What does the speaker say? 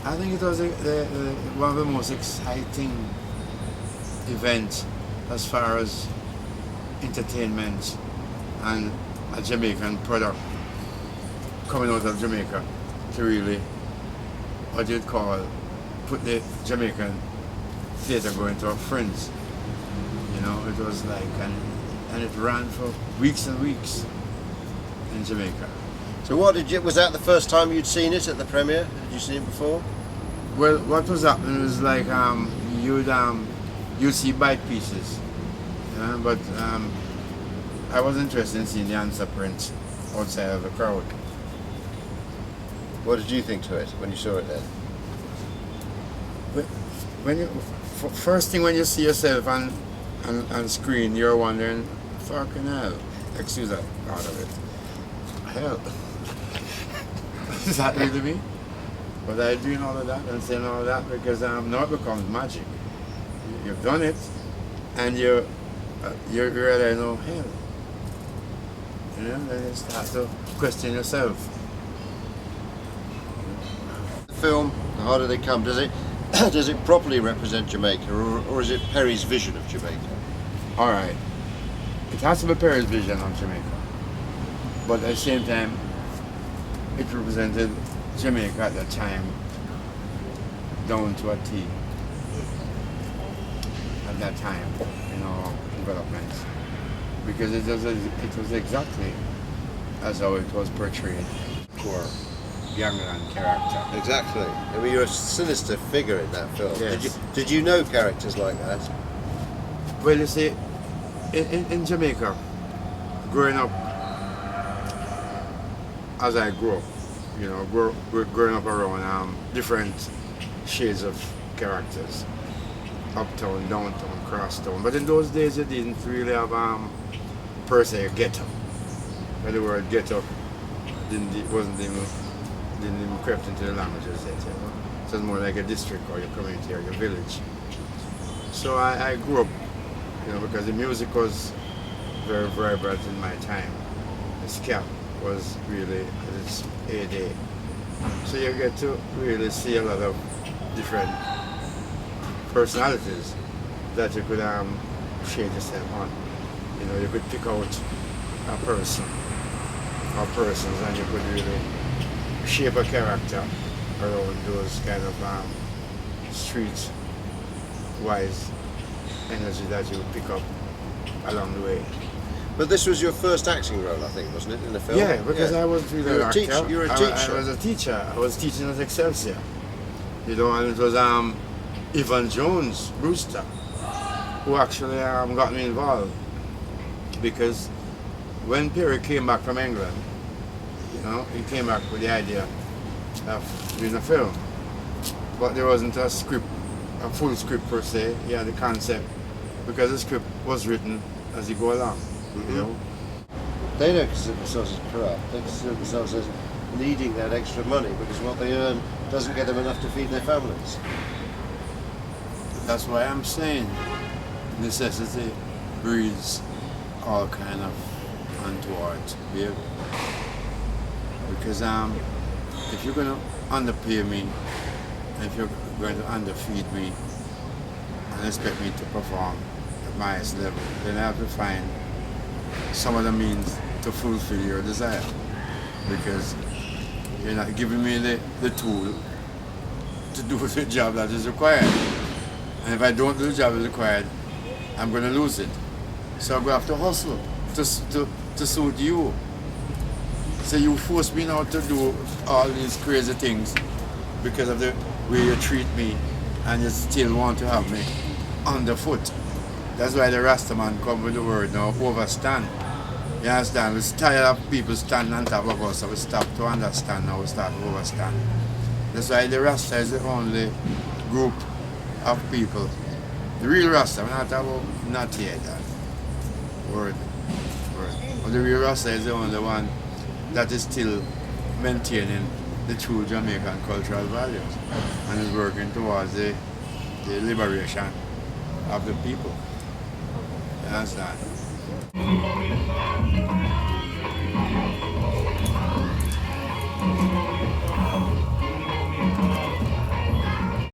I think it was one of the most exciting events as far as entertainment and a Jamaican product coming out of Jamaica to really, what you'd call, put the Jamaican theatre going to our friends. You know, it was like, and it ran for weeks and weeks in Jamaica. So was that the first time you'd seen it at the premiere? Had you seen it before? Well, what was happening was like you'd see bite pieces, but I was interested in seeing the answer print outside of the crowd. What did you think to it when you saw it then? When you first thing when you see yourself on screen, you're wondering, fucking hell, excuse that part of it, hell, is that really me? Was I doing all of that and saying all of that? Because now it becomes magic. You've done it, and you're realize, oh hell, then you start to question yourself. The film, The Harder They Come, does it properly represent Jamaica, or is it Perry's vision of Jamaica? All right, it has to be Perry's vision of Jamaica, but at the same time, it represented Jamaica at that time down to a T. At that time, development, because it was exactly as how it was portrayed for gangland character. Exactly. I mean, you're a sinister figure in that film. Yes. Did you know characters like that? Well, you see, in Jamaica, growing up as I grew up, growing up around different shades of characters, uptown, downtown, crosstown. But in those days, you didn't really have per se a ghetto. But the word ghetto didn't even crept into the languages yet. So it's more like a district or your community or your village. So I grew up, because the music was very vibrant in my time. The ska was really at its heyday. So you get to really see a lot of different personalities that you could shade yourself on. You could pick out a person or persons, and you could really shape a character around those kind of street-wise energy that you would pick up along the way. But this was your first acting role, I think, wasn't it, in the film? Yeah, because I was really an actor. You were a teacher. I was a teacher. I was teaching at excerpts, and it was Evan Jones, Brewster, who actually got me involved, because when Perry came back from England, he came back with the idea of doing a film, but there wasn't a full script per se. He had the concept, because the script was written as you go along. Mm-hmm. They don't consider themselves as corrupt. They consider themselves as needing that extra money because what they earn doesn't get them enough to feed their families. That's why I'm saying necessity breeds all kind of untoward behavior. Because if you're going to underpay me, if you're going to underfeed me and expect me to perform at my highest level, then I have to find some other means to fulfill your desire. Because you're not giving me the tool to do the job that is required. And if I don't do the job that is required, I'm going to lose it. So I'm going to have to hustle to suit you. So you force me now to do all these crazy things because of the way you treat me, and you still want to have me underfoot. That's why the Rastaman come with the word now, overstand. You understand? We're tired of people standing on top of us, so we stop to understand now, we start to overstand. That's why the Rasta is the only group of people. The real Rasta, we're not talking about not yet that word. But the real Rasta is the only one that is still maintaining the true Jamaican cultural values and is working towards the liberation of the people. You understand?